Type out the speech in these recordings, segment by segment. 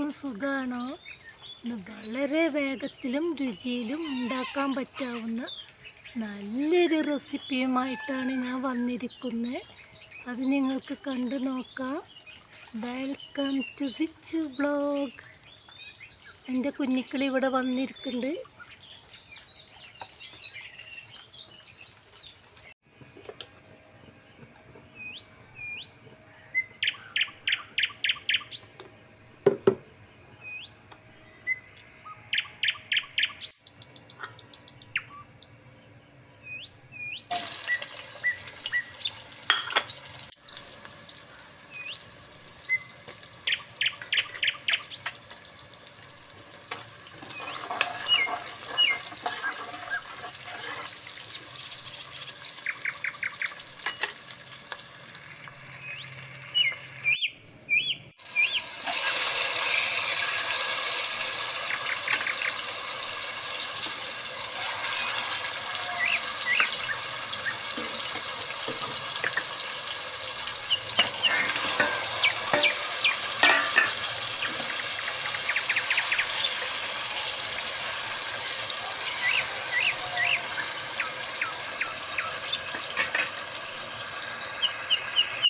എല്ലാവർക്കും സുഖമാണോ? ഇന്ന് വളരെ വേഗത്തിലും രുചിയിലും ഉണ്ടാക്കാൻ പറ്റാവുന്ന നല്ലൊരു റെസിപ്പിയുമായിട്ടാണ് ഞാൻ വന്നിരിക്കുന്നത്. അത് നിങ്ങൾക്ക് കണ്ടു നോക്കാം. Welcome to Sichu vlog. എൻ്റെ കുഞ്ഞിക്കിളി ഇവിടെ വന്നിരിക്കുന്നുണ്ട്.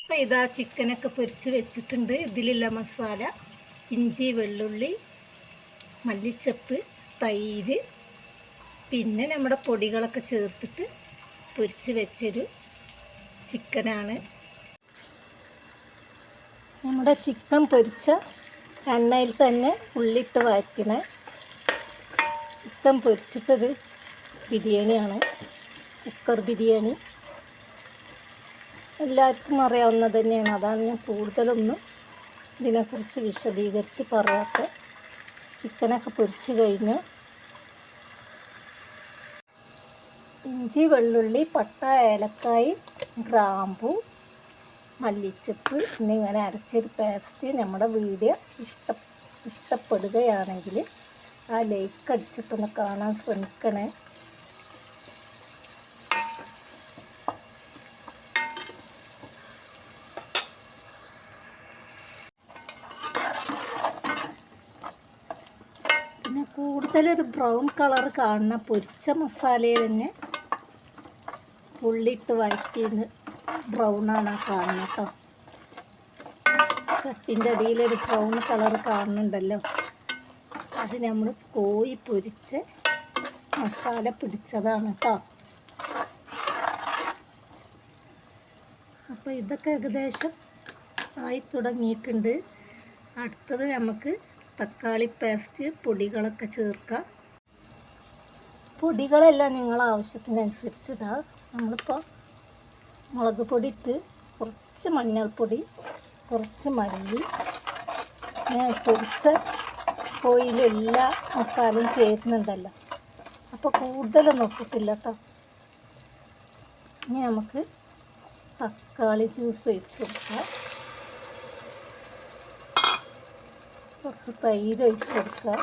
അപ്പോൾ ഇതാ ചിക്കനൊക്കെ പൊരിച്ച് വെച്ചിട്ടുണ്ട്. ഇതിലുള്ള മസാല ഇഞ്ചി, വെള്ളുള്ളി, മല്ലിച്ചപ്പ്, തൈര്, പിന്നെ നമ്മുടെ പൊടികളൊക്കെ ചേർത്തിട്ട് പൊരിച്ച് വെച്ചൊരു ചിക്കനാണ്. നമ്മുടെ ചിക്കൻ പൊരിച്ച എണ്ണയിൽ തന്നെ ഉള്ളിട്ട് വഴറ്റണ ചിക്കൻ പൊരിച്ചിട്ടൊരു ബിരിയാണിയാണ്, കുക്കർ ബിരിയാണി. എല്ലാവർക്കും അറിയാവുന്നത് തന്നെയാണ്. അതാണ് ഞാൻ കൂടുതലൊന്നും ഇതിനെക്കുറിച്ച് വിശദീകരിച്ച് പറയാത്ത. ചിക്കനൊക്കെ പൊരിച്ച് കഴിഞ്ഞ് ഇഞ്ചി, വെള്ളുള്ളി, പട്ട, ഏലക്കായ്, ഗ്രാമ്പു, മല്ലിച്ചപ്പ് എന്നിങ്ങനെ അരച്ചൊരു പേസ്റ്റ്. നമ്മുടെ വീഡിയോ ഇഷ്ടപ്പെടുകയാണെങ്കിൽ ആ ലൈക്ക് അടിച്ചിട്ടൊന്ന് കാണാൻ ശ്രമിക്കണേ. പിന്നെ കൂടുതലൊരു ബ്രൗൺ കളർ കാണുന്ന പൊരിച്ച മസാലയിൽ തന്നെ ഉള്ളിട്ട് വഴറ്റിന്ന് ബ്രൗണാണ് കാണുന്നത് കേട്ടോ. ചട്ടിൻ്റെ അടിയിലൊരു ബ്രൗൺ കളർ കാണുന്നുണ്ടല്ലോ, അത് നമ്മൾ കോഴി പൊരിച്ച് മസാല പിടിച്ചതാണ് കേട്ടോ. അപ്പോൾ ഇതൊക്കെ ഏകദേശം ആയി തുടങ്ങിയിട്ടുണ്ട്. അടുത്തത് നമുക്ക് തക്കാളി പേസ്റ്റ്, പൊടികളൊക്കെ ചേർക്കാം. പൊടികളെല്ലാം നിങ്ങളെ ആവശ്യത്തിനനുസരിച്ച് ഇടാം. നമ്മളിപ്പോൾ മുളക് പൊടി ഇട്ട്, കുറച്ച് മഞ്ഞൾപ്പൊടി, കുറച്ച് മല്ലി, പൊരിച്ച കോഴിയിലെല്ലാ മസാലയും ചേരുന്നുണ്ടല്ലോ, അപ്പോൾ കൂടുതലൊന്നും ഇട്ടിട്ടില്ല കേട്ടോ. ഇനി നമുക്ക് തക്കാളി ജ്യൂസ് ഒഴിച്ച് കൊടുക്കാം. കുറച്ച് തൈര് ഒഴിച്ച് കൊടുക്കുക.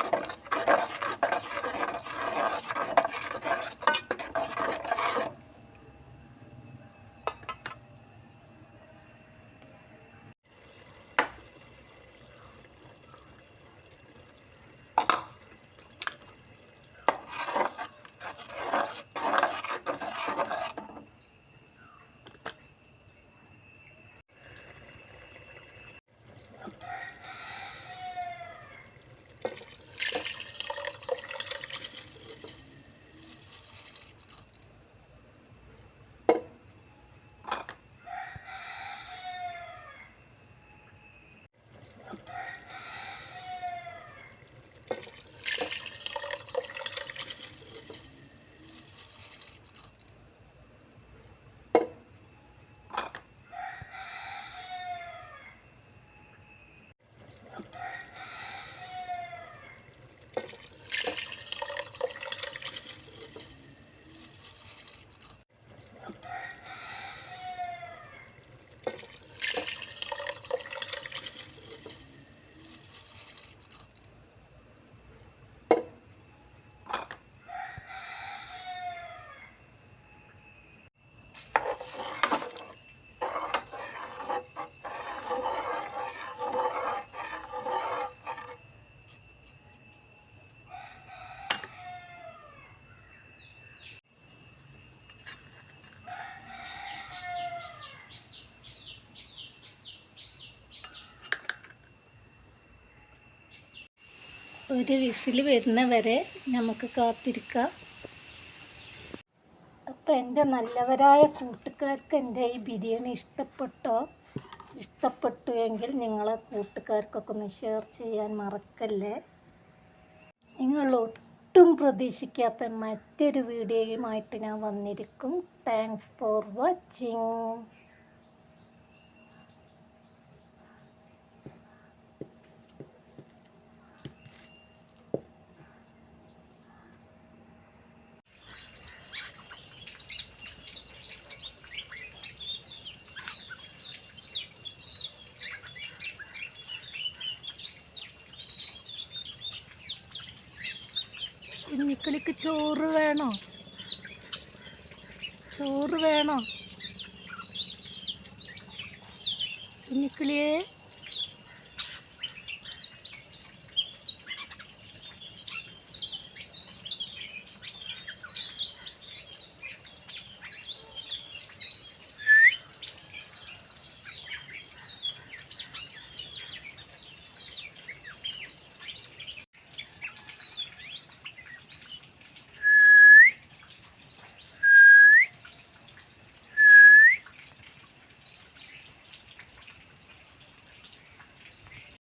ഒരു വിസിൽ വരുന്ന വരെ നമുക്ക് കാത്തിരിക്കാം. അപ്പോൾ എൻ്റെ നല്ലവരായ കൂട്ടുകാർക്ക് എൻ്റെ ഈ ബിരിയാണി ഇഷ്ടപ്പെട്ടു എങ്കിൽ നിങ്ങളെ കൂട്ടുകാർക്കൊക്കെ ഒന്ന് ഷെയർ ചെയ്യാൻ മറക്കല്ലേ. നിങ്ങൾ ഒട്ടും പ്രതീക്ഷിക്കാത്ത മറ്റൊരു വീഡിയോയുമായിട്ട് ഞാൻ വന്നിരിക്കും. Thanks for watching. കുഞ്ഞിക്കിളിക്ക് ചോറ് വേണോ? കുഞ്ഞിക്കിളിയേ